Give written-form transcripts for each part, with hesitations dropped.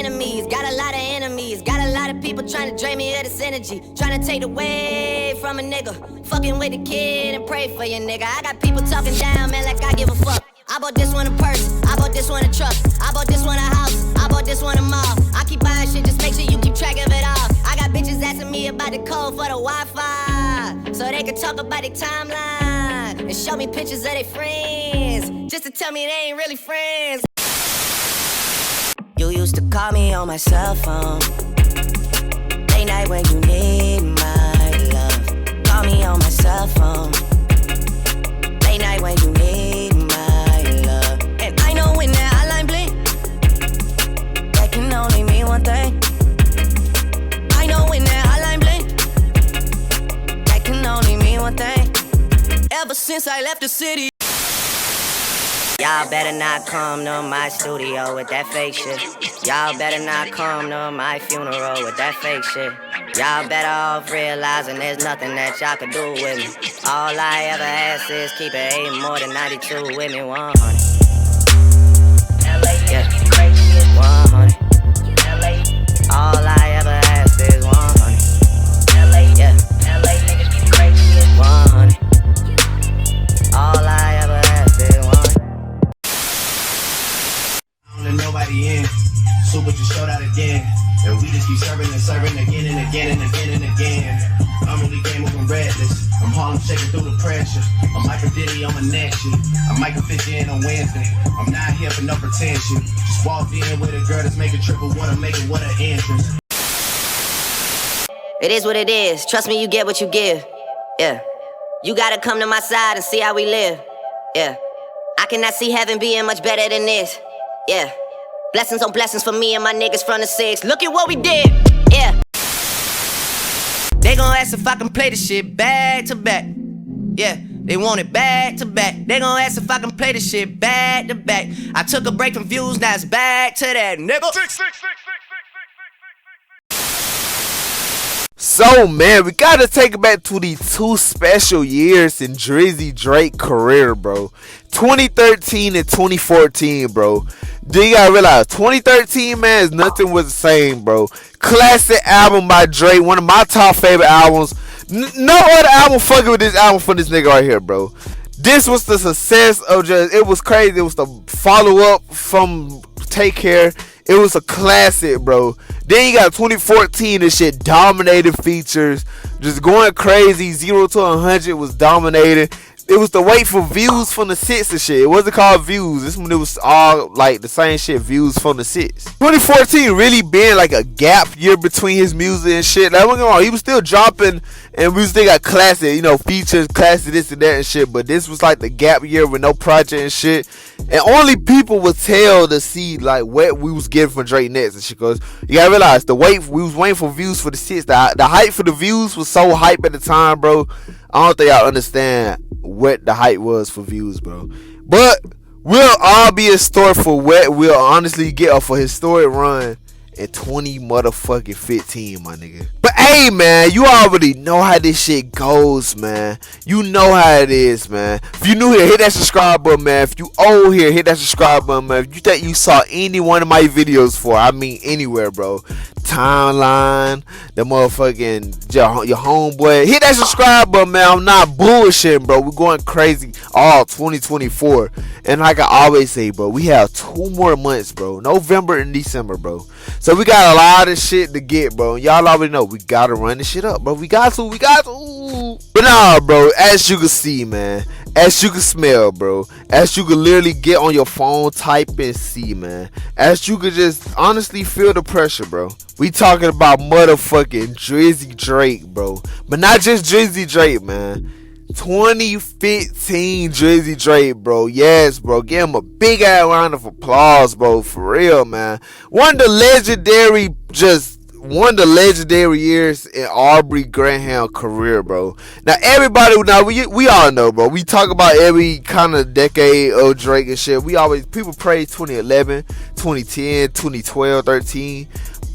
enemies, got a lot of enemies, got a lot of people trying to drain me of this energy, trying to take away from a nigga, fucking with the kid and pray for your nigga. I got people talking down, man, like I give a fuck. I bought this one a purse, I bought this one a truck, I bought this one a house, I bought this one a mall. I keep buying shit, just make sure you keep track of it all. I got bitches asking me about the code for the Wi-Fi, so they can talk about their timeline and show me pictures of their friends, just to tell me they ain't really friends. You used to call me on my cell phone, late night when you need my love. Call me on my cell phone, late night when you need my love. And I know when that hotline blink, that can only mean one thing. I know when that hotline blink, that can only mean one thing. Ever since I left the city, y'all better not come to my studio with that fake shit. Y'all better not come to my funeral with that fake shit. Y'all better off realizing there's nothing that y'all could do with me. All I ever ask is keep it 8 more than 92 with me, 100. Yeah, 100. All I ever ask is 100. Yeah, 100. All I ever ask is 100. Nobody in, Super just showed out again, and we just keep serving and serving again and again and again and again. I'm really game moving redless, I'm Harlem shaking through the pressure. I'm Michael Diddy on my neck shit, I'm Michael 50 in on Wednesday. I'm not here for no pretension, just walked in with a girl that's making triple, wanna make it what an entrance. It is what it is, trust me, you get what you give. Yeah, you gotta come to my side and see how we live. Yeah, I cannot see heaven being much better than this. Yeah, blessings on blessings for me and my niggas from the 6. Look at what we did, yeah. They gon' ask if I can play the shit back to back. Yeah, they want it back to back. They gon' ask if I can play the shit back to back. I took a break from views, now it's back to that, nigga. So man, we gotta take it back to the 2 special years in Drizzy Drake career, bro. 2013 and 2014, bro. Then you gotta realize 2013, man, is nothing was the same, bro. Classic album by Drake, one of my top favorite albums. No other album fucking with this album from this nigga right here, bro. This was the success of just, it was crazy. It was the follow up from Take Care. It was a classic, bro. Then you got 2014, this shit dominated features, just going crazy. 0 to 100 was dominated. It was the wait for views from the 6 and shit. It wasn't called views. This one, it was all like the same shit, views from the 6. 2014 really been like a gap year between his music and shit. Like, he was still dropping, and we still got classic, you know, features, classic this and that and shit. But this was like the gap year with no project and shit. And only people would tell to see like what we was getting from Drake next and shit. Cause you gotta realize we was waiting for views for the 6. The hype for the views was so hype at the time, bro. I don't think y'all understand what the hype was for views, bro. But we'll all be in store for what we'll honestly get for his historic run in 2015, my nigga. But hey, man, you already know how this shit goes, man. You know how it is, man. If you new here, hit that subscribe button, man. If you old here, hit that subscribe button, man. If you think you saw any one of my videos for, I mean anywhere, bro, timeline, the motherfucking your homeboy, hit that subscribe button, man. I'm not bullshitting, bro. We're going crazy all 2024. And like I always say, bro, we have 2 more months, bro. November and December, bro. So we got a lot of shit to get, bro. Y'all already know we gotta run this shit up, bro. We got to. But nah, bro, as you can see, man, as you can smell, bro, as you can literally get on your phone, type and see, man, as you can just honestly feel the pressure, bro. We talking about motherfucking Drizzy Drake, bro. But not just Drizzy Drake, man. 2015 Drizzy Drake, bro. Yes, bro. Give him a big ass round of applause, bro. For real, man. One of the legendary years in Aubrey Graham career, bro. Now we all know, bro. We talk about every kind of decade of Drake and shit. People praise 2011, 2010, 2012, 13,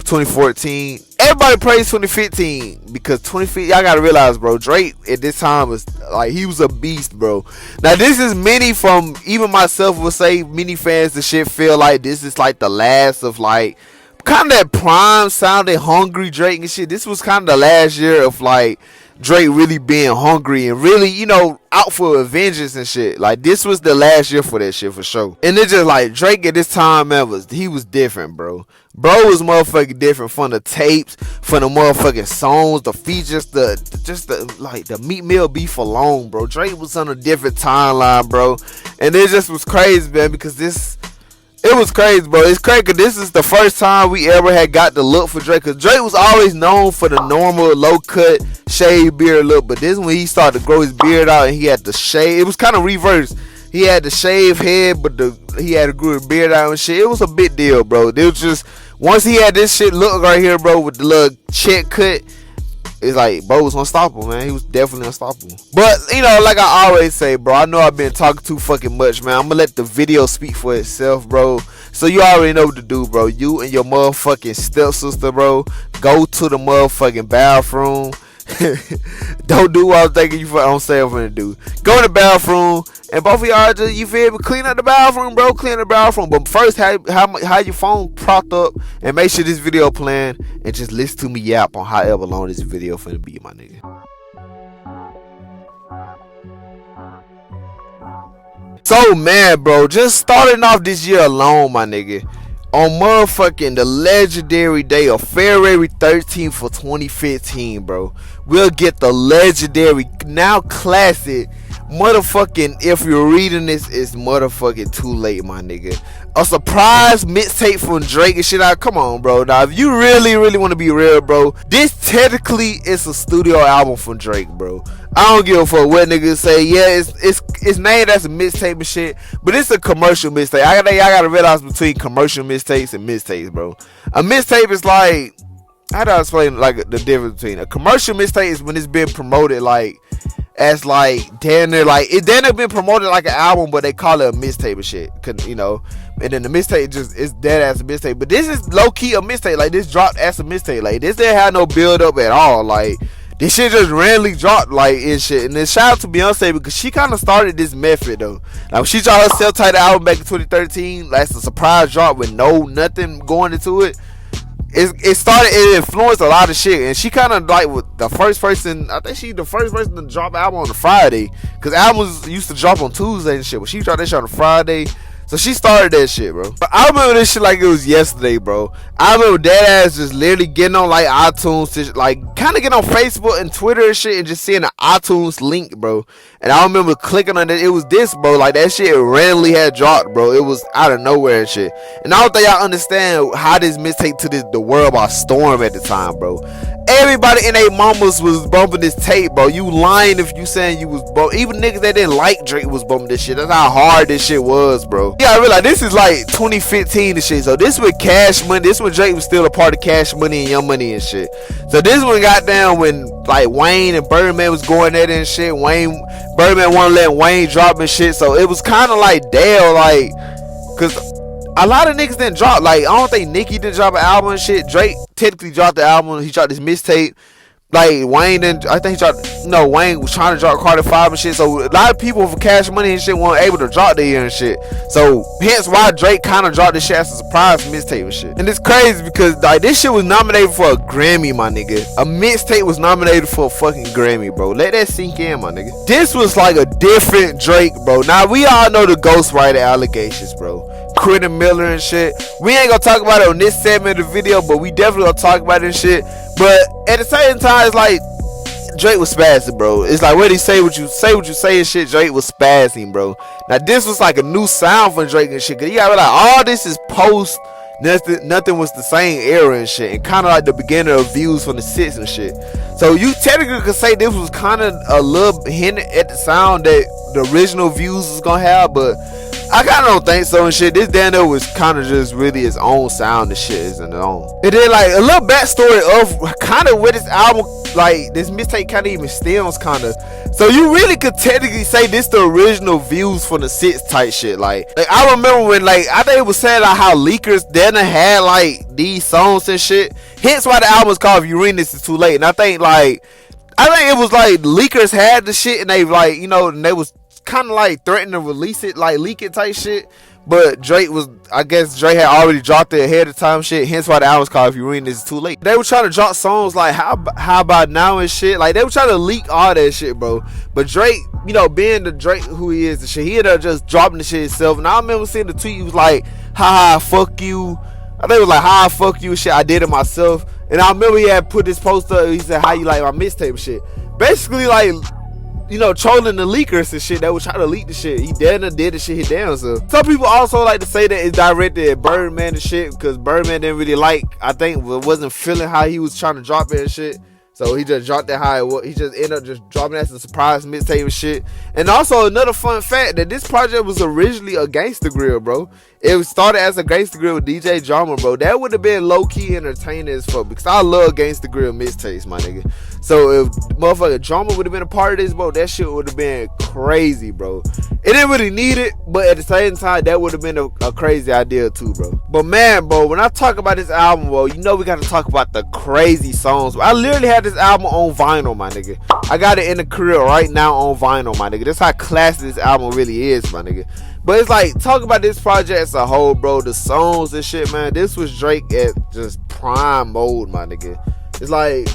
2014. Everybody praised 2015 because 2015, y'all gotta realize, bro, Drake at this time was like, he was a beast, bro. Now this is many, from even myself would say, many fans, the shit feel like this is like the last of like kind of that prime sounding hungry Drake and shit. This was kind of the last year of like Drake really being hungry and really, you know, out for vengeance and shit. Like, this was the last year for that shit for sure. And it's just like Drake at this time, man, he was different, bro. Bro was motherfucking different from the tapes, from the motherfucking songs, the features, the Meat Mill beef alone, bro. Drake was on a different timeline, bro. And it just was crazy, man, because it was crazy, bro. It's crazy because this is the first time we ever had got the look for Drake. Because Drake was always known for the normal low-cut, shaved beard look. But this when he started to grow his beard out and he had the shave. It was kind of reversed. He had the shaved head, but he had to grow his beard out and shit. It was a big deal, bro. It was just, once he had this shit look right here, bro, with the little check cut, it's like, bro was unstoppable, man. He was definitely unstoppable. But, you know, like I always say, bro, I know I've been talking too fucking much, man. I'm gonna let the video speak for itself, bro. So you already know what to do, bro. You and your motherfucking stepsister, bro, go to the motherfucking bathroom. Don't do what I'm thinking I'm saying I'm gonna do. Go in the bathroom, and both of y'all just, you feel me, clean up the bathroom, bro. Clean the bathroom. But first, have your phone propped up and make sure this video playing, and just listen to me yap on however long this video finna be, my nigga. So, man, bro, just starting off this year alone, my nigga, on motherfucking the legendary day of February 13th for 2015, bro, we'll get the legendary, now classic, motherfucking, if you're reading this, it's motherfucking too late, my nigga. A surprise mixtape from Drake and shit. Come on, bro. Now, if you really want to be real, bro, this technically is a studio album from Drake, bro. I don't give a fuck what niggas say. Yeah, it's named as a mixtape and shit, but it's a commercial mixtape. I gotta realize between commercial mixtapes and mixtapes, bro. A mixtape is like, how do I explain like the difference between a commercial mixtape is when it's been promoted like as like damn near like it then been promoted like an album, but they call it a mixtape and shit, you know. And then the mixtape just is dead as a mixtape. But this is low key a mixtape. Like, this dropped as a mixtape. Like, this didn't have no build up at all. Like, this shit just randomly dropped, like, and shit. And then shout out to Beyonce, because she kind of started this method, though. Like, when she dropped her self-titled album back in 2013, like, it's a surprise drop with nothing going into it. It influenced a lot of shit. And she kind of, like, was the first person, I think she the first person to drop an album on a Friday. Because albums used to drop on Tuesday and shit. But she dropped that shit on a Friday. So she started that shit, bro. But I remember this shit like it was yesterday, bro. I remember that ass just literally getting on like iTunes, like kind of getting on Facebook and Twitter and shit, and just seeing the iTunes link, bro. And I remember clicking on it. It was this, bro. Like, that shit randomly had dropped, bro. It was out of nowhere and shit. And I don't think y'all understand how this mixtape to the world by storm at the time, bro. Everybody in their mamas was bumping this tape, bro. You lying if you saying you was bumping. Even niggas that didn't like Drake was bumping this shit. That's how hard this shit was, bro. Yeah, I realize this is like 2015 and shit. So this with Cash Money. This when Drake was still a part of Cash Money and Young Money and shit. So this one got down when like Wayne and Birdman was going at it and shit. Birdman wasn't letting Wayne drop and shit. So it was kind of like Dale, like, cause a lot of niggas didn't drop. Like, I don't think Nicki didn't drop an album and shit. Drake technically dropped the album. He dropped this mixtape. Like, Wayne didn't. I think he dropped. No, Wayne was trying to drop Carter 5 and shit. So a lot of people for Cash Money and shit weren't able to drop their year and shit. So hence why Drake kind of dropped this shit as a surprise mixtape and shit. And it's crazy because like this shit was nominated for a Grammy, my nigga. A mixtape was nominated for a fucking Grammy, bro. Let that sink in, my nigga. This was like a different Drake, bro. Now we all know the ghostwriter allegations, bro. Quentin Miller and shit. We ain't gonna talk about it on this segment of the video, but we definitely gonna talk about it and shit. But at the same time, it's like Drake was spazzing, bro. It's like what he say what you say and shit. Drake was spazzing, bro. Now this was like a new sound for Drake and shit. Cause you gotta be like, all this is post nothing was the same era and shit, and kind of like the beginning of Views from the Six and shit. So you technically could say this was kind of a little hint at the sound that the original Views was gonna have, but I kind of don't think so and shit. This Daniel was kind of just really his own sound and shit is in his own. And then like a little backstory of kind of where this album, like this mixtape kind of even stems kind of. So you really could technically say this the original Views from the Six type shit. Like I remember when like I think it was saying like how leakers then had like these songs and shit. Hence why the album is called If You Read This Is Too Late. And I think it was like leakers had the shit and they like, you know, and they was kind of like threatening to release it, like leak it type shit. But Drake was, I guess Drake had already dropped it ahead of time shit. Hence why the album's called If You Reading This Is Too Late. They were trying to drop songs like How About Now and shit. Like they were trying to leak all that shit, bro. But Drake, you know, being the Drake who he is, the shit, he ended up just dropping the shit himself. And I remember seeing the tweet. He was like, "Ha, fuck you." I think it was like, "Ha, fuck you," shit. I did it myself. And I remember he had put this poster. He said, "How you like my mixtape shit?" Basically, like, you know, trolling the leakers and shit that was trying to leak the shit. He did the shit hit down. So some people also like to say that it's directed at Birdman and shit, because Birdman didn't really like, I think, wasn't feeling how he was trying to drop it and shit. So he just dropped it how it was. He just ended up just dropping that as a surprise mixtape and shit. And also another fun fact that this project was originally a Gangsta Grill, bro. It started as a Gangsta Grill with DJ Drama, bro. That would have been low-key entertaining as fuck, because I love Gangsta Grill mixtapes, my nigga. So if motherfucker Drama would have been a part of this, bro, that shit would have been crazy, bro. It didn't really need it, but at the same time, that would have been a crazy idea too, bro. But man, bro, when I talk about this album, bro, you know we got to talk about the crazy songs. I literally had this album on vinyl, my nigga. I got it in the crib right now on vinyl, my nigga. That's how classic this album really is, my nigga. But it's like, talk about this project as a whole, bro. The songs and shit, man. This was Drake at just prime mode, my nigga. It's like,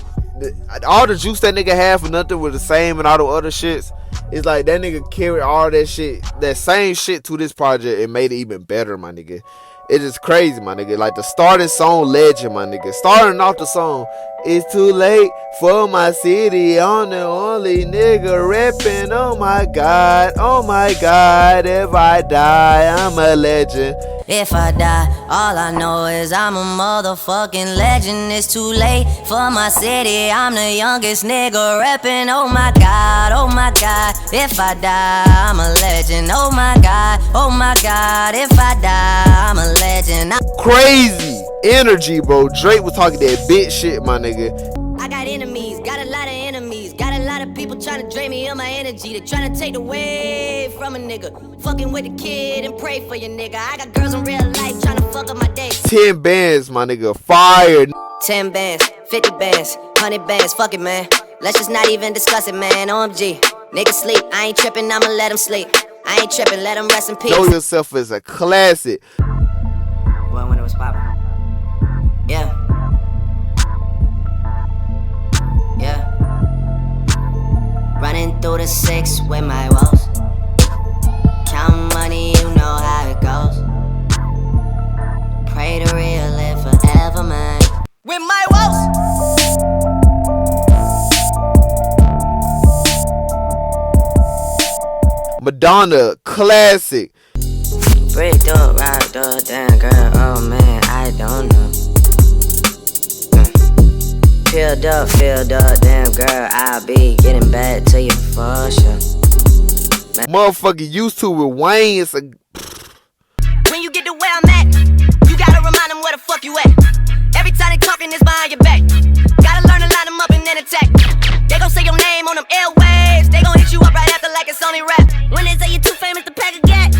all the juice that nigga had for nothing was the same and all the other shits. It's like that nigga carried all that shit, that same shit to this project and made it even better, my nigga. It's just crazy, my nigga. Like the starting song, Legend, my nigga. Starting off the song, it's too late for my city. I'm the only nigga reppin'. Oh my God, if I die, I'm a legend. If I die, all I know is I'm a motherfucking legend. It's too late for my city. I'm the youngest nigga reppin'. Oh my God, if I die, I'm a legend. Oh my God, if I die, I'm a legend. Crazy energy, bro. Drake was talking that bitch shit, my nigga. I got enemies, got a lot of enemies. Got a lot of people trying to drain me of my energy. They trying to take away from a nigga. Fucking with the kid and pray for your nigga. I got girls in real life trying to fuck up my day. 10 bands, my nigga. Fire. 10 bands, 50 bands, 100 bands. Fuck it, man. Let's just not even discuss it, man. OMG. Nigga sleep. I ain't tripping, I'ma let him sleep. I ain't tripping, let him rest in peace. Know Yourself is a classic. Well, when it was poppin'. Yeah. Running through the 6 with my woes. Count money, you know how it goes. Pray to real live forever, man. With my woes. Madonna, classic. Break door, ride door, damn girl, oh man, I don't know. Filled up, damn girl, I'll be getting back to you for sure. Motherfucker used to with Wayne, it's a... When you get to where I'm at, you gotta remind them where the fuck you at. Every time they talking, it's behind your back. Gotta learn to line them up and then attack. They gon' say your name on them airwaves. They gon' hit you up right after like it's only rap. When they say you're too famous to pack a gat,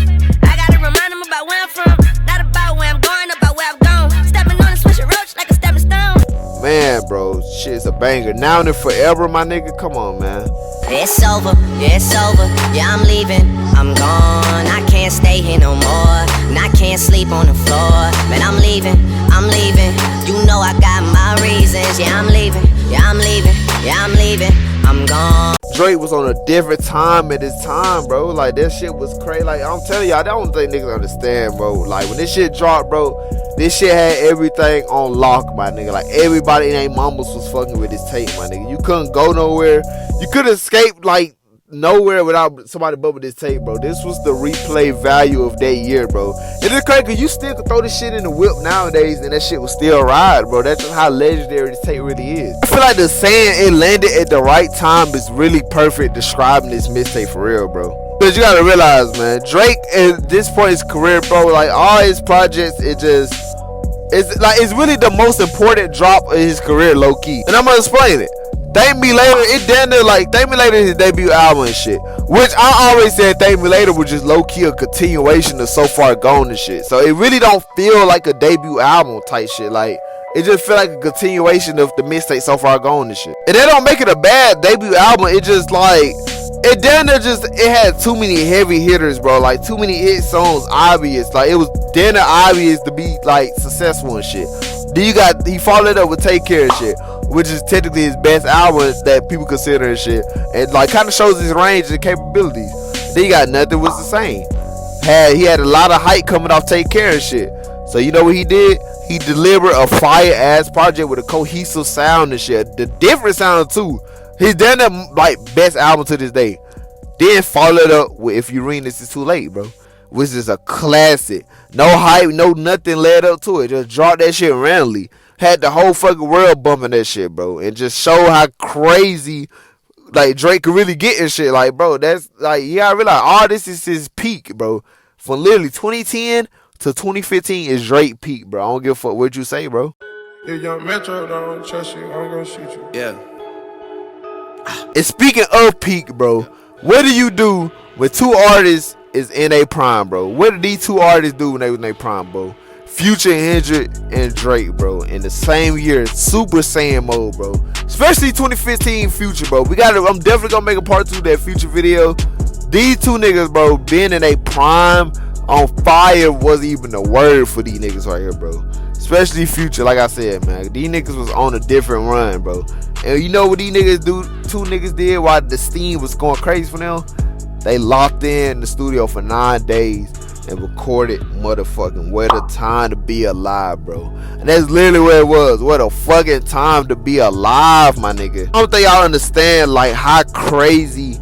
I gotta remind them about where I'm from. Not about where I'm going, about where I've gone. Stepping on a switch roach like a stepping stone. Man, bro, shit's a banger. Now and forever, my nigga. Come on, man. It's over, yeah, it's over. Yeah, I'm leaving, I'm gone. I can't stay here no more. And I can't sleep on the floor. Man, I'm leaving, I'm leaving. You know I got my reasons. Yeah, I'm leaving, yeah, I'm leaving. Yeah, I'm leaving, I'm gone. Drake was on a different time at his time, bro. Like, that shit was crazy. Like, I'm telling you, I don't think niggas understand, bro. Like, when this shit dropped, bro, this shit had everything on lock, my nigga. Like, everybody in their mamas was fucking with this tape, my nigga. You couldn't go nowhere. You couldn't escape, like, nowhere without somebody bumping this tape, bro. This was the replay value of that year, bro. It is crazy, cause you still could throw this shit in the whip nowadays and that shit will still ride, bro. That's just how legendary this tape really is. I feel like the saying "it landed at the right time" is really perfect describing this mixtape for real, bro. Cause you gotta realize, man, Drake at this point in his career, bro, like all his projects, it's really the most important drop of his career, low key. And I'm gonna explain it. Thank Me Later, it damn near like Thank Me Later is his debut album and shit. Which I always said Thank Me Later was just low key a continuation of So Far Gone and shit. So it really don't feel like a debut album type shit. Like it just feel like a continuation of the mixtape So Far Gone and shit. And that don't make it a bad debut album. It just like It damn near just, it had too many heavy hitters, bro. Like too many hit songs, obvious. Like it was damn near obvious to be like successful and shit. Then you got, he followed up with Take Care and shit, which is technically his best album that people consider and shit. And like kind of shows his range and capabilities. Then you got Nothing Was the Same. He had a lot of hype coming off Take Care and shit. So you know what he did? He delivered a fire ass project with a cohesive sound and shit. The different sound too. He's done that like best album to this day. Then followed up with If You Ring This Is Too Late, bro, which is a classic. No hype, no nothing led up to it. Just dropped that shit randomly. Had the whole fucking world bumping that shit, bro, and just show how crazy like Drake could really get and shit. Like, bro, that's like, you gotta realize all this is his peak, bro. From literally 2010 to 2015 is Drake peak, bro. I don't give a fuck what you say, bro. If young Metro don't trust you, I'm gonna shoot you. Yeah. And speaking of peak, bro, what do you do when two artists is in a prime, bro? What did these two artists do when they was in a prime, bro? Future, Hendrix, and Drake, bro, in the same year, Super Saiyan mode, bro. Especially 2015 Future, bro. I'm definitely gonna make a part 2 of that Future video. These two niggas, bro, being in a prime on fire wasn't even a word for these niggas right here, bro. Especially Future, like I said, man. These niggas was on a different run, bro. And you know what these niggas do? Two niggas did while the steam was going crazy for them? They locked in the studio for 9 days and recorded motherfucking What a Time to Be Alive, bro. And that's literally what it was. What a fucking time to be alive, my nigga. I don't think y'all understand like how crazy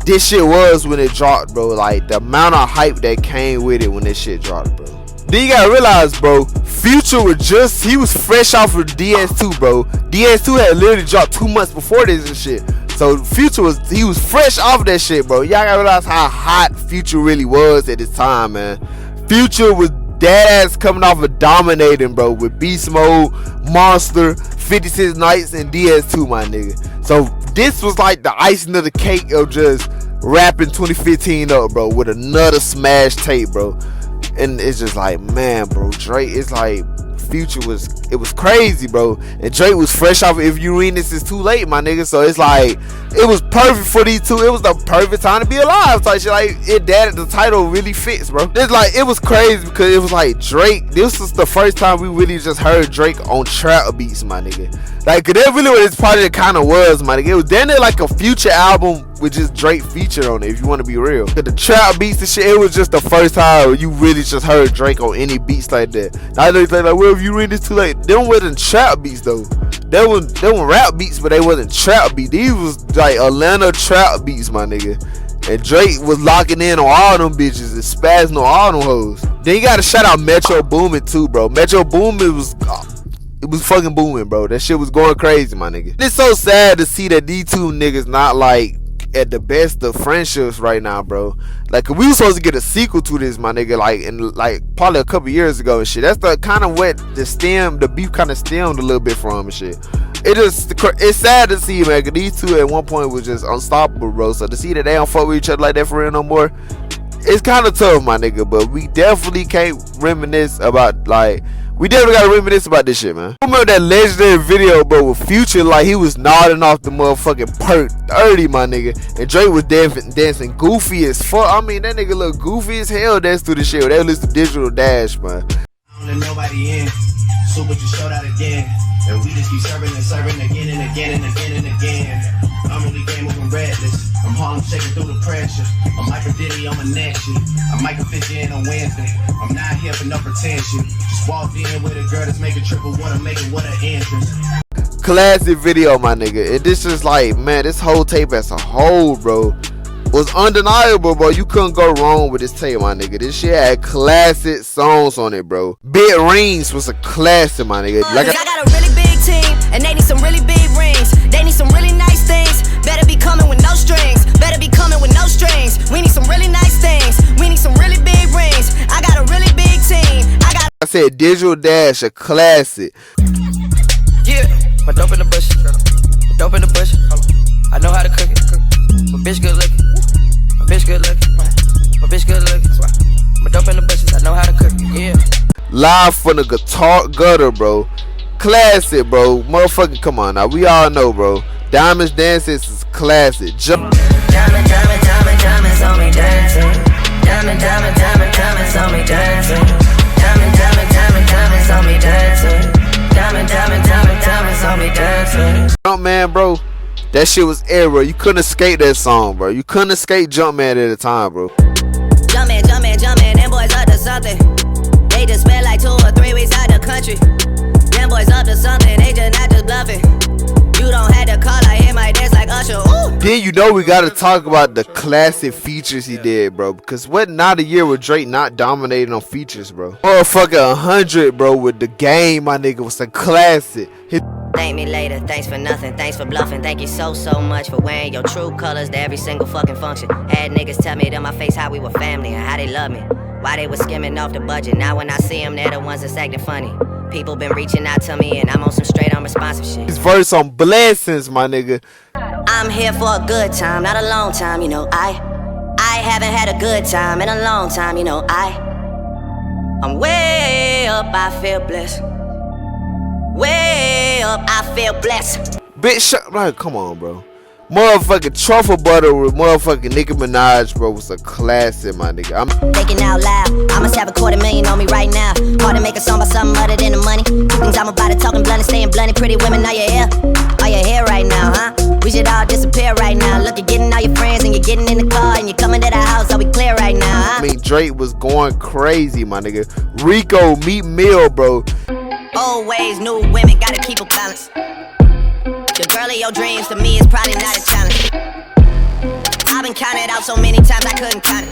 this shit was when it dropped, bro. Like the amount of hype that came with it when this shit dropped, bro. Then you gotta realize, bro, Future he was fresh off of DS2, bro. DS2 had literally dropped 2 months before this and shit. So Future was fresh off that shit, bro. Y'all gotta realize how hot Future really was at this time, man. Future was dead ass coming off of dominating, bro, with Beast Mode, Monster, 56 Nights, and DS2, my nigga. So this was like the icing of the cake of just rapping 2015 up, bro, with another smash tape, bro. And it's just like, man, bro, Drake, it's like Future it was crazy, bro. And Drake was fresh off of If You Read This Is Too Late, my nigga. So it's like, it was perfect for these two. It was the perfect time to be alive type shit. Like, the title really fits, bro. It's like, it was crazy because it was like Drake. This was the first time we really just heard Drake on trap beats, my nigga. Like, that really what this project kind of was, my nigga. It was then like a Future album with just Drake feature on it, if you want to be real. The trap beats and shit, it was just the first time you really just heard Drake on any beats like that. Now they like, well, If You Read This Too Late, them wasn't trap beats though. They were rap beats, but they wasn't trap beats. These was like Atlanta trap beats, my nigga. And Drake was locking in on all them bitches and spazzing on all them hoes. Then you gotta shout out Metro Boomin too, bro. Metro Boomin was fucking booming, bro. That shit was going crazy, my nigga. It's so sad to see that these two niggas not like at the best of friendships right now, bro. Like, we were supposed to get a sequel to this, my nigga, like in like probably a couple years ago and shit. That's the kind of what the beef kind of stemmed a little bit from and shit. It's sad to see, man, cause these two at one point was just unstoppable, bro. So to see that they don't fuck with each other like that for real no more, it's kind of tough, my nigga. But we definitely can't reminisce about we definitely gotta reminisce about this shit, man. I remember that legendary video, bro, with Future, like he was nodding off the motherfucking perk 30, my nigga, and Drake was dancing goofy as fuck. I mean, that nigga look goofy as hell dancing through the shit. They listen to Digital Dash, man. I don't let nobody in. Super just showed out again. And we just keep serving and serving again and again and again and again. I'm really game moving redless. I'm Harlem shaking through the pressure. I'm Michael Diddy, I'm a next shit. I'm Michael Fisher in on Wednesday. I'm not here for no pretension. Just walked in with a girl that's making triple, wanna make it what an entrance. Classic video, my nigga. And this is like, man, this whole tape as a whole, bro, was undeniable, bro. You couldn't go wrong with this tape, my nigga. This shit had classic songs on it, bro. Big Rings was a classic, my nigga. Like, I got a really big team, and they need some really big rings. They need some really nice things. Better be coming with no strings. Better be coming with no strings. We need some really nice things. We need some really big rings. I got a really big team. I said Digital Dash, a classic. Yeah, my dope in the bush. Dope in the bush. I know how to cook it. My bitch good looking. My bitch good looking. My bitch good looking. My dope in the bushes. I know how to cook it. Yeah. Live from the guitar gutter, bro. Classic, bro. Motherfucking come on now. We all know, bro. Diamonds Dances is classic. diamonds on me dancing. Diamonds on me dancing. Diamonds on me dancing. Jumpman, bro, that shit was air, bro. You couldn't escape that song, bro. You couldn't escape Jumpman at the time, bro. Jumpman, them boys up to something. They just spent like 2 or 3 weeks out the country. Them boys up to something, they just not just bluffing. You don't have to call, I hear my dance like Usher. Ooh. Then you know we gotta talk about the classic features he did, bro. Because what not a year with Drake not dominating on features, bro. Motherfucker 100, bro, with The Game, my nigga, was a classic. Thank me later, thanks for nothing, thanks for bluffing. Thank you so much for wearing your true colors to every single fucking function. Had niggas tell me to my face how we were family and how they love me. Why they was skimming off the budget. Now when I see them, they're the ones that's acting funny. People been reaching out to me and I'm on some straight unresponsive shit. His verse on Blessings, my nigga. I'm here for a good time, not a long time, you know. I haven't had a good time in a long time, you know. I'm way up, I feel blessed. Way up, I feel blessed. Bitch, like, come on, bro. Motherfucking Truffle Butter with motherfucking Nicki Minaj, bro, was a classic, my nigga. I'm thinking out loud. I must have $250,000 on me right now. Hard to make a song about something other than the money. Two things I'm about it, talking blunt and staying blunt. Pretty women, are you here? Are you here right now, huh? We should all disappear right now. Look, you're getting all your friends and you're getting in the car and you're coming to the house. Are we clear right now, huh? I mean, Drake was going crazy, my nigga. Rico, Meat Mill, bro. Old ways, new women, gotta keep a balance. The girl of your dreams to me is probably not a challenge. I've been counted out so many times I couldn't count it.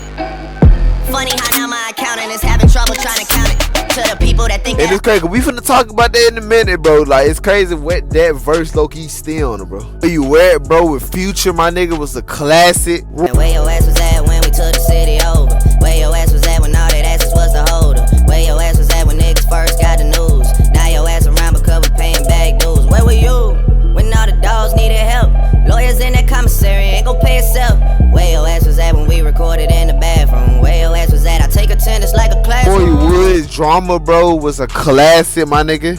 Funny how now my accountant is having trouble trying to count it. To the people that think and it's crazy. We finna talk about that in a minute, bro. Like, it's crazy what that verse low-key still on it, bro. Where you wear it, bro, with Future, my nigga, was a classic. And where your ass was at when we took the city over? Where your ass was at when all that asses was the holder? Where your ass was at when niggas first got the news? Now your ass around because we paying back dues. Where were you when all the dogs needed help? Lawyers in that commissary ain't gon' pay yourself. Where your ass was at when we recorded in the bathroom? Where your ass was at? I take attendance like a classroom. Boy Woods Drama, bro, was a classic, my nigga.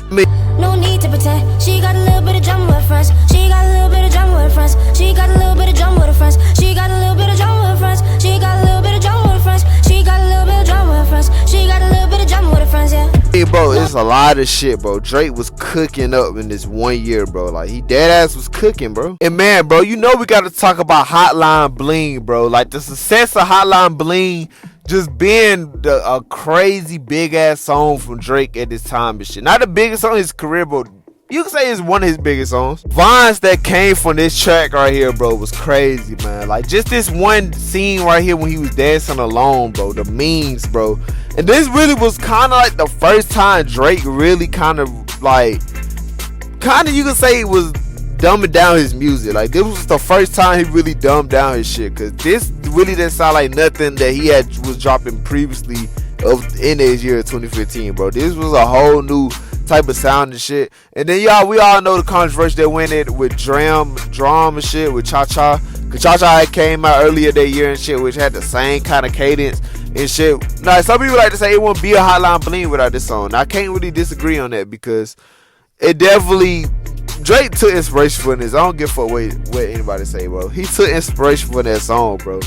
No need to pretend. She got a little bit of drama with her friends. She got a little bit of drama with her friends. She got a little bit of drama with her friends. She got a little bit of drama with her friends. She got a little bit of drama with her friends. She got a little bit of drama with her friends. She got a little bit of drama with her friends, yeah. Hey, bro, it's a lot of shit, bro. Drake was cooking up in this 1 year, bro. Like, he dead ass was cooking, bro. And man, bro, you know we gotta talk about Hotline Bling, bro. Like, the success of Hotline Bling just being a crazy big ass song from Drake at this time and shit. Not the biggest song in his career, but you can say it's one of his biggest songs. Vines that came from this track right here, bro, was crazy, man. Like, just this one scene right here when he was dancing alone, bro. The memes, bro. And this really was kind of like the first time Drake really kind of you could say it was dumbing down his music. Like, this was the first time he really dumbed down his shit, because this really didn't sound like nothing that he was dropping previously in his year of 2015, bro. This was a whole new type of sound and shit. And then we all know the controversy that went in with drum and shit with Cha Cha, because Cha Cha came out earlier that year and shit, which had the same kind of cadence and shit. Now, some people like to say it won't be a Hotline Bling without this song. Now, I can't really disagree on that, because it definitely, Drake took inspiration from this. I don't give a fuck what anybody say, bro. He took inspiration from that song, bro,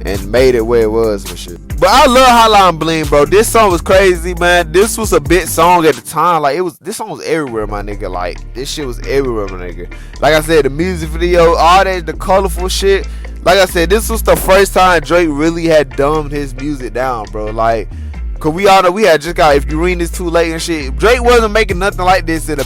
and made it where it was and shit. But I love Hotline Bling, bro. This song was crazy, man. This was a big song at the time. Like, this song was everywhere, my nigga. Like, this shit was everywhere, my nigga. Like I said, the music video, all that, the colorful shit. Like I said, this was the first time Drake really had dumbed his music down, bro. Like, cause we all know we had just got, if you read this too late and shit, Drake wasn't making nothing like this in the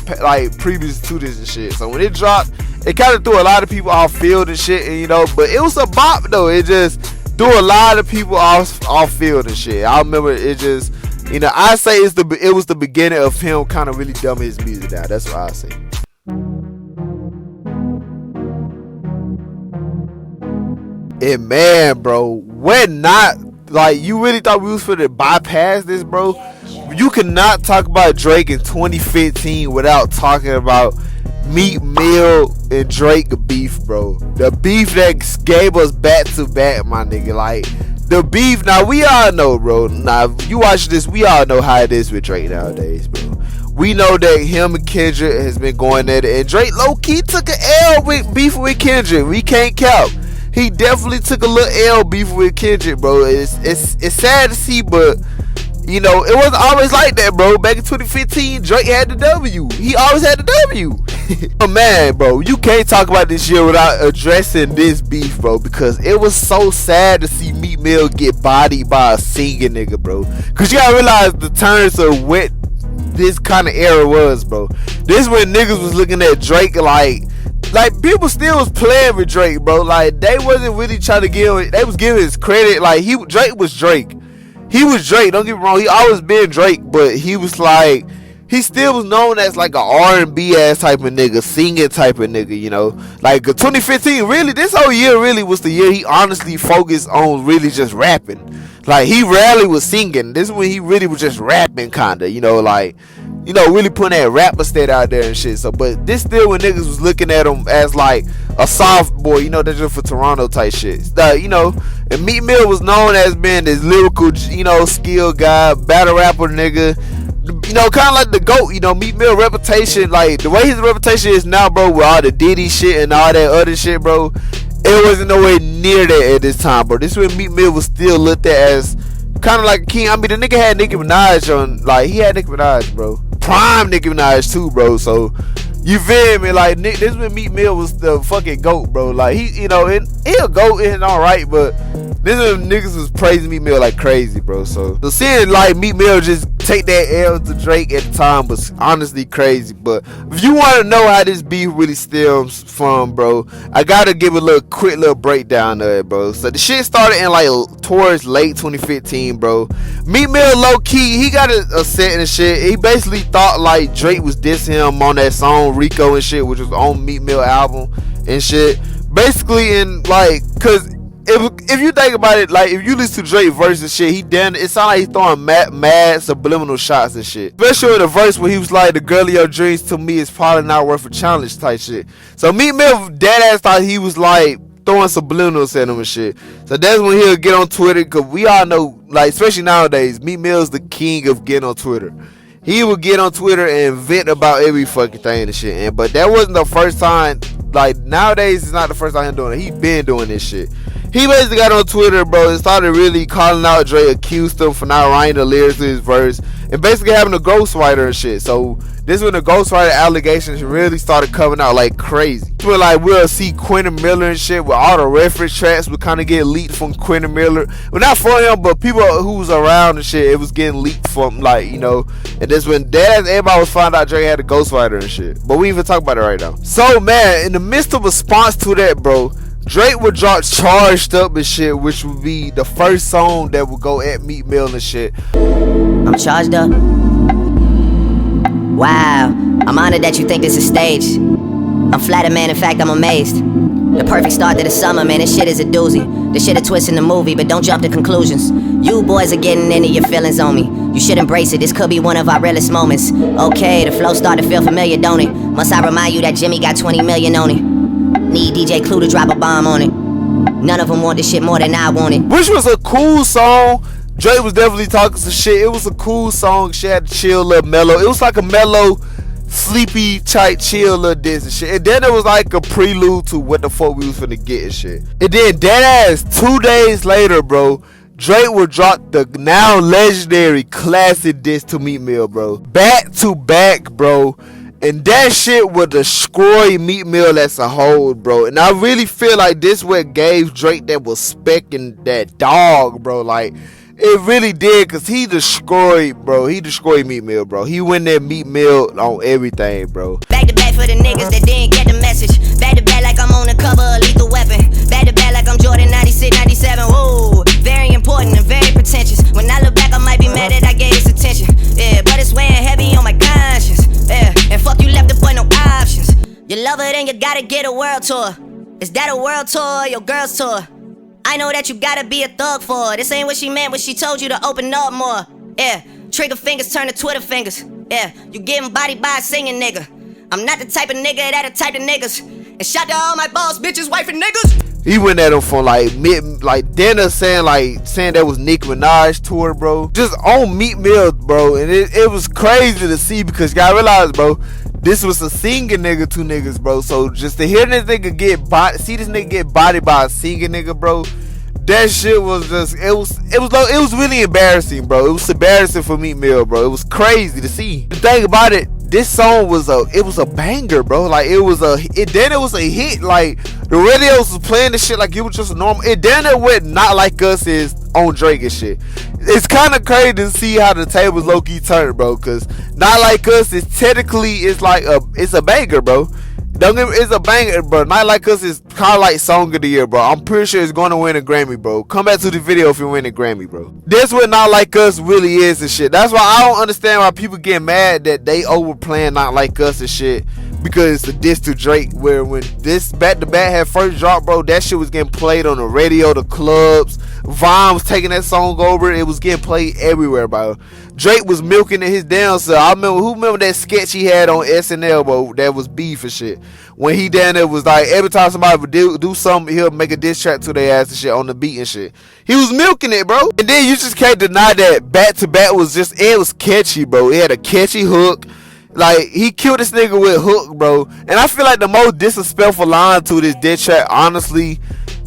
previous to this and shit. So when it dropped, it kind of threw a lot of people off field and shit, and but it was a bop though. It just threw a lot of people off field and shit. I remember it just, I say it was the beginning of him kind of really dumbing his music down. That's what I say. And man, bro, we're not, like, you really thought we was finna bypass this, bro? You cannot talk about Drake in 2015 without talking about Meat Mill and Drake beef, bro. The beef that gave us back to back, my nigga. Like, the beef, now we all know, bro. Now, you watch this, we all know how it is with Drake nowadays, bro. We know that him and Kendrick has been going at it, and Drake low-key took an L with beef with Kendrick. We can't count. he definitely took a little L beef with Kendrick, bro. It's sad to see, but you know, it wasn't always like that, bro. Back in 2015, Drake had the W. He always had the W. Oh man, bro, you can't talk about this year without addressing this beef, bro, because it was so sad to see Meek Mill get bodied by a singing nigga, bro. Cause you gotta realize the turns of what this kind of era was, bro. This when niggas was looking at Drake like people still was playing with Drake, bro. Like they wasn't really trying to they was giving his credit. Like Drake was Drake. He was Drake, don't get me wrong, he always been Drake, but he was like, he still was known as like a R&B ass type of nigga, singing type of nigga, you know. Like 2015, really, this whole year really was the year he honestly focused on really just rapping. Like he rarely was singing. This is when he really was just rapping, kinda, you know, like, you know, really putting that rapper state out there and shit. So, but this still when niggas was looking at him as like a soft boy, you know, that's just for Toronto type shit. You know, and Meek Mill was known as being this lyrical, you know, skill guy, battle rapper nigga. You know, kind of like the GOAT, you know, Meek Mill reputation, like the way his reputation is now, bro, with all the Diddy shit and all that other shit, bro, it wasn't nowhere near that at this time, bro. This when Meek Mill was still looked at as kind of like a king. I mean, the nigga had Nicki Minaj on, like, he had Nicki Minaj, bro. Prime Nicki Minaj too, bro. So, you feel me? Like, this when Meek Mill was the fucking GOAT, bro. Like, he, you know, he a GOAT and alright, but this when niggas was praising Meek Mill like crazy, bro. So seeing like Meek Mill just take that L to Drake at the time was honestly crazy. But if you want to know how this beef really stems from, bro, I gotta give a quick little breakdown of it, bro. So the shit started in like towards late 2015, bro. Meek Mill low key, he got a set and shit. He basically thought like Drake was dissing him on that song Rico and shit, which was on Meek Mill album and shit. Basically, in like, cause if you think about it, like if you listen to Drake verse and shit, it sound like he's throwing mad subliminal shots and shit. Especially in the verse where he was like, the girl of your dreams to me is probably not worth a challenge type shit. So Meek Mill dead ass thought he was like throwing subliminals at him and shit. So that's when he'll get on Twitter, cause we all know, like especially nowadays, Meek Mill's the king of getting on Twitter. He would get on Twitter and vent about every fucking thing and shit. But that wasn't the first time. Like nowadays, it's not the first time him doing it. He been doing this shit. He basically got on Twitter, bro, and started really calling out Dre, accused him for not writing the lyrics to his verse, and basically having a ghostwriter and shit. So this is when the ghostwriter allegations really started coming out like crazy. Where like we'll see Quentin Miller and shit, with all the reference tracks would kind of get leaked from Quentin Miller. Well, not for him, but people who was around and shit, it was getting leaked from, like, you know. And this when everybody was finding out Dre had a ghostwriter and shit. But we even talk about it right now. So man, in the midst of response to that, bro, Drake would drop Charged Up and shit, which would be the first song that would go at Meek Mill and shit. I'm charged up. Wow, I'm honored that you think this is staged. I'm flattered, man, in fact, I'm amazed. The perfect start to the summer, man, this shit is a doozy. This shit a twist in the movie, but don't jump to conclusions. You boys are getting into your feelings on me. You should embrace it, this could be one of our realest moments. Okay, the flow started to feel familiar, don't it? Must I remind you that Jimmy got 20 million on it? Need DJ Clue to drop a bomb on it. None of them want this shit more than I want it. Which was a cool song. Drake was definitely talking some shit. It was a cool song. She had a chill, little mellow. It was like a mellow, sleepy type chill little diss and shit. And then it was like a prelude to what the fuck we was finna get and shit. And then dead ass 2 days later, bro, Drake would drop the now legendary classic diss to Meek Mill, bro. Back to back, bro. And that shit would destroy Meek Mill as a whole, bro. And I really feel like this what gave Drake that respect and that dog, bro. Like, it really did, because he destroyed, bro. He destroyed Meek Mill, bro. He went there Meek Mill on everything, bro. Back to back for the niggas that didn't get the message. Back to back like I'm on the cover of Lethal Weapon. Back to back like I'm Jordan 96, 97. Whoa, very important and very pretentious. When I look back, I might be mad that I gave this attention. Yeah, but it's weighing heavy on my conscience. Yeah, and fuck you left the boy no options. You love her, then you gotta get a world tour. Is that a world tour or your girl's tour? I know that you gotta be a thug for her. This ain't what she meant when she told you to open up more. Yeah, trigger fingers turn to Twitter fingers. Yeah, you getting bodied by a singing nigga. I'm not the type of nigga that'll type of niggas. And shout to all my boss bitches, wife and niggas. He went at him for like Dana saying that was Nicki Minaj tour, bro. Just on Meek Mill, bro. And it was crazy to see because you gotta realize, bro, this was a singing nigga, two niggas, bro. So just to hear this nigga see this nigga get bodied by a singing nigga, bro. That shit was just it was really embarrassing, bro. It was embarrassing for Meek Mill, bro. It was crazy to see. The thing about it, this song was a banger, bro. Like it was a hit. Like the radios was playing this shit like it was just a normal. And then it went Not Like Us is on Drake and shit. It's kind of crazy to see how the tables low key turned, bro. Cause Not Like Us is technically it's a banger, bro. Don't get me, it's a banger, bro. Not Like Us is kind of like song of the year, bro. I'm pretty sure it's going to win a Grammy, bro. Come back to the video if you win a Grammy, bro. That's what Not Like Us really is and shit. That's why I don't understand why people get mad that they overplaying Not Like Us and shit. Because it's a diss to Drake, where when this Back to Back had first dropped, bro, that shit was getting played on the radio, the clubs. Vine was taking that song over. It was getting played everywhere, bro. Drake was milking his damn self. Who remember that sketch he had on SNL, bro, that was beef and shit. When he down there was like, every time somebody would do something, he'll make a diss track to their ass and shit on the beat and shit. He was milking it, bro. And then you just can't deny that Back to Back was catchy, bro. It had a catchy hook. Like, he killed this nigga with hook, bro. And I feel like the most disrespectful line to this diss track, honestly,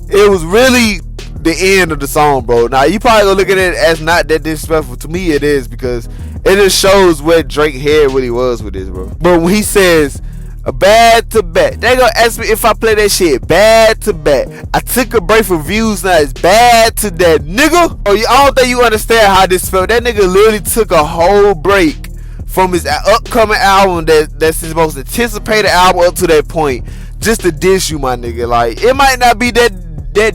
it was really the end of the song, bro. Now, you probably gonna look at it as not that disrespectful. To me, it is, because it just shows where Drake head really was with this, bro. But when he says, Bad to Back, they gonna ask me if I play that shit. Bad to Back. I took a break from views, now it's bad to that, nigga. Oh, I don't think you understand how this felt. That nigga literally took a whole break from his upcoming album that's his most anticipated album up to that point, just to diss you, my nigga. Like, it might not be that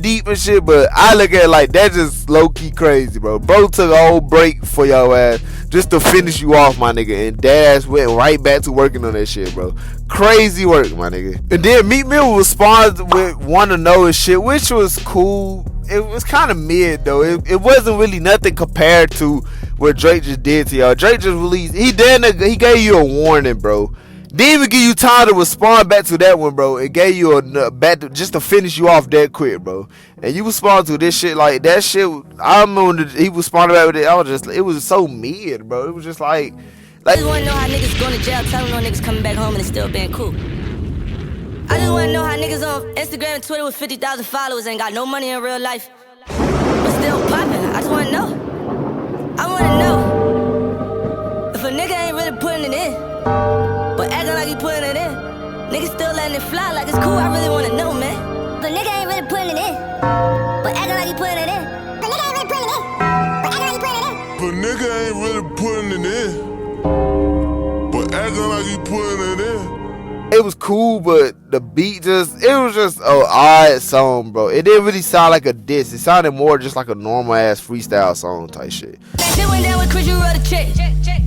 deep and shit, but I look at it like that's just low-key crazy, bro. Bro took a whole break for your ass just to finish you off, my nigga, and Dash went right back to working on that shit, bro. Crazy work, my nigga. And then Meek Mill responded with Wanna Know and shit, which was cool. It was kind of mid, though. It wasn't really nothing compared to what Drake just did to y'all. Drake just released, he gave you a warning, bro. Didn't even give you time to respond back to that one, bro. It gave you just to finish you off that quick, bro. And you respond to this shit like that shit. I remember he responded back with it. It was so mid, bro. It was just like. I just wanna know how niggas going to jail, telling no niggas coming back home and it's still being cool. I just wanna know how niggas on Instagram and Twitter with 50,000 followers ain't got no money in real life, but still popping. I just wanna know. I wanna know if a nigga ain't really putting it in, but acting like he putting it in. Niggas still letting it fly like it's cool. I really wanna know, man. But nigga ain't really putting it in, but acting like he putting it in. But nigga ain't really putting it in, but acting like he putting it in. But nigga ain't really putting it in, but acting like he putting it in. It was cool, but the beat it was just an odd song, bro. It didn't really sound like a diss. It sounded more just like a normal ass freestyle song type shit. That shit went down with Chris, you wrote a check.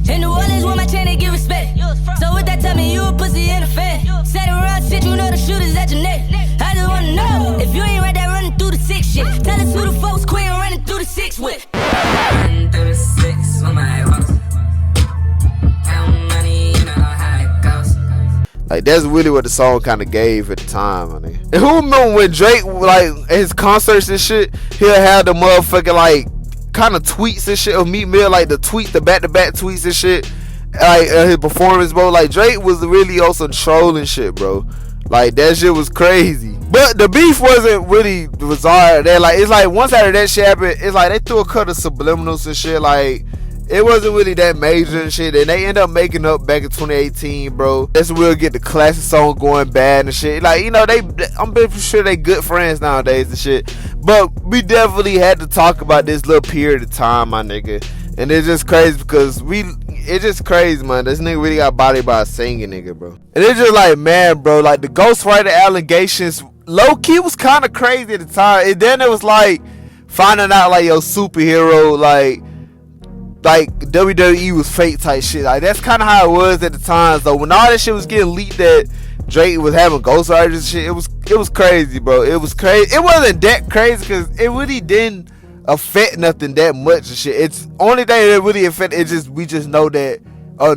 In New Orleans, with my chain, they give respect. So with that, tell me you a pussy and a fan. Sat around shit, you know the shooters at your neck. I just wanna know if you ain't right there running through the six shit. Tell us who the folks queen running through the six with. Running through the six with my walks. Count money, you know how it goes. Like, that's really what the song kind of gave at the time, I mean. And who remember when Drake, like, at his concerts and shit, he'll have the motherfucking, like, kind of tweets and shit of Meek Mill, like the back-to-back tweets and shit, like, his performance, bro. Like, Drake was really also trolling shit, bro. Like, that shit was crazy. But the beef wasn't really bizarre. It's like, once after that shit happened, it's like, they threw a cut of subliminals and shit, like, it wasn't really that major and shit, and they end up making up back in 2018, bro. That's when we'll get the classic song Going Bad and shit. Like, you know, I'm pretty sure they good friends nowadays and shit. But we definitely had to talk about this little period of time, my nigga. And it's just crazy because it's just crazy, man. This nigga really got bodied by a singing nigga, bro. And it's just like, man, bro, like the ghostwriter allegations, low-key was kind of crazy at the time. And then it was like finding out like your superhero, like WWE was fake type shit. Like, that's kind of how it was at the time. So when all that shit was getting leaked that Drake was having ghostwriters and shit, it was crazy, bro. It was crazy. It wasn't that crazy because it really didn't affect nothing that much and shit. It's only thing that really affected we just know that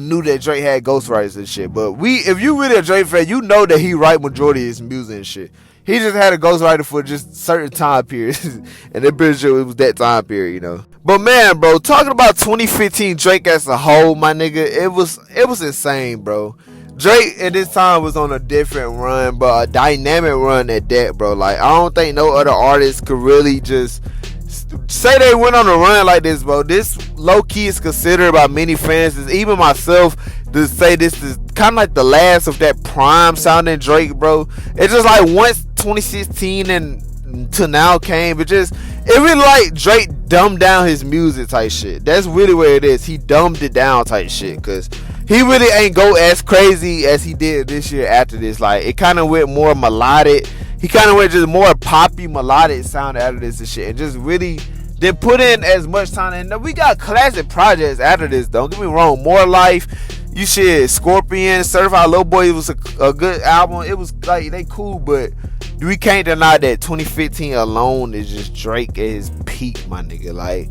knew that Drake had ghostwriters and shit. But if you really a Drake fan, you know that he write majority of his music and shit. he just had a ghostwriter for just certain time periods, and I'm pretty sure it was that time period, you know. But man, bro, talking about 2015 Drake as a whole, my nigga, it was insane, bro. Drake at this time was on a different run, but a dynamic run at that, bro. Like, I don't think no other artist could really just say they went on a run like this, bro. This low-key is considered by many fans, even myself, to say this is kind of like the last of that prime sounding Drake, bro. It's just like once 2016 and to now came, it really like Drake dumbed down his music type shit. That's really what it is. He dumbed it down type shit, because he really ain't go as crazy as he did this year after this. Like, it kind of went more melodic. He kind of went just more poppy melodic sound after this and shit, and just really didn't put in as much time. And we got classic projects after this, don't get me wrong. More Life, you shit, Scorpion, Certified Low Boy, it was a good album. It was like, they cool, but we can't deny that 2015 alone is just Drake at his peak, my nigga. Like,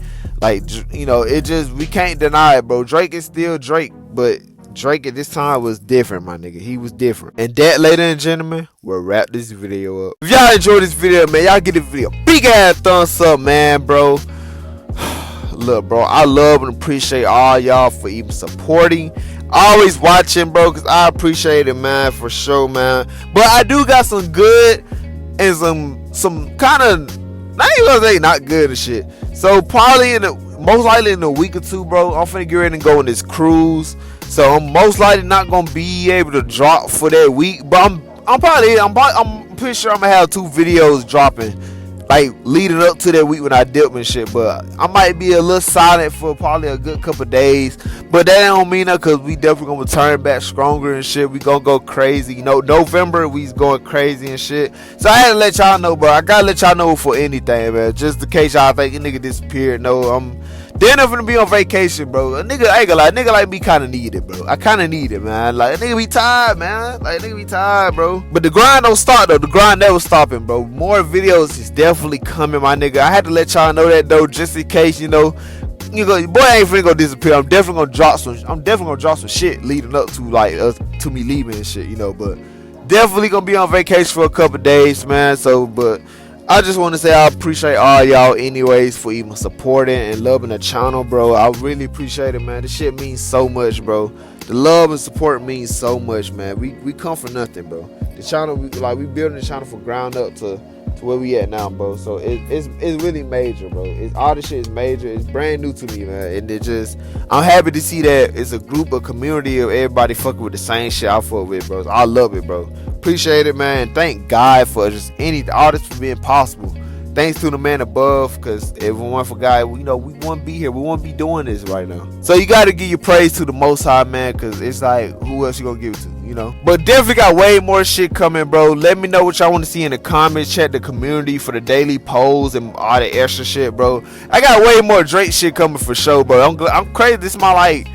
you know, it just, we can't deny it, bro. Drake is still Drake, but Drake at this time was different, my nigga. He was different. And that, ladies and gentlemen, we'll wrap this video up. If y'all enjoyed this video, man, y'all give this video a big ass thumbs up, man, bro. Look, bro, I love and appreciate all y'all for even supporting, always watching, bro, because I appreciate it, man, for sure, man. But I do got some good and some kind of, not even gonna say not good and shit. So probably most likely in a week or two, bro, I'm finna get ready and go on this cruise. So I'm most likely not gonna be able to drop for that week, but I'm pretty sure I'm gonna have 2 videos dropping, like, leading up to that week when I dip and shit. But I might be a little silent for probably a good couple days, but that don't mean that, because we definitely gonna return back stronger and shit. We gonna go crazy, you know. November we's going crazy and shit. So I had to let y'all know, bro. I gotta let y'all know for anything, man, just in case y'all think a nigga disappeared. No, I'm finna be on vacation, bro. A nigga, I ain't gonna lie, nigga like me kinda need it, bro. I kinda need it, man. Like, a nigga be tired, man. Like, a nigga be tired, bro. But the grind don't stop, though. The grind never stopping, bro. More videos is definitely coming, my nigga. I had to let y'all know that, though, just in case, you know. Your boy ain't finna go disappear. I'm definitely gonna drop some shit leading up to, like, to me leaving and shit, you know. But definitely gonna be on vacation for a couple days, man. So, but I just want to say I appreciate all y'all anyways for even supporting and loving the channel, bro. I really appreciate it, man. This shit means so much, bro. The love and support means so much, man. We come for nothing, bro. The channel, we building the channel from ground up to where we at now, bro. So it's really major, bro. All this shit is major. It's brand new to me, man. And I'm happy to see that it's a group, a community of everybody fucking with the same shit I fuck with, bro. So I love it, bro. Appreciate it, man. Thank God for just all this for being possible. Thanks to the man above, because if it weren't for God, we wouldn't be here. We wouldn't be doing this right now. So you got to give your praise to the Most High, man, because it's like, who else you gonna give it to, you know? But definitely got way more shit coming, bro. Let me know what y'all want to see in the comments. Check the community for the daily polls and all the extra shit, bro. I got way more Drake shit coming for sure, bro. I'm crazy. This is my, like,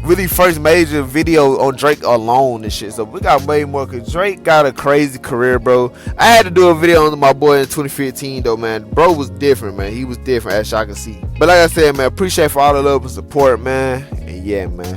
really first major video on Drake alone and shit. So we got way more, because Drake got a crazy career, bro. I had to do a video on my boy in 2015 though, man. Bro was different, man. He was different, as y'all can see. But like I said, man, appreciate for all the love and support, man. And yeah, man,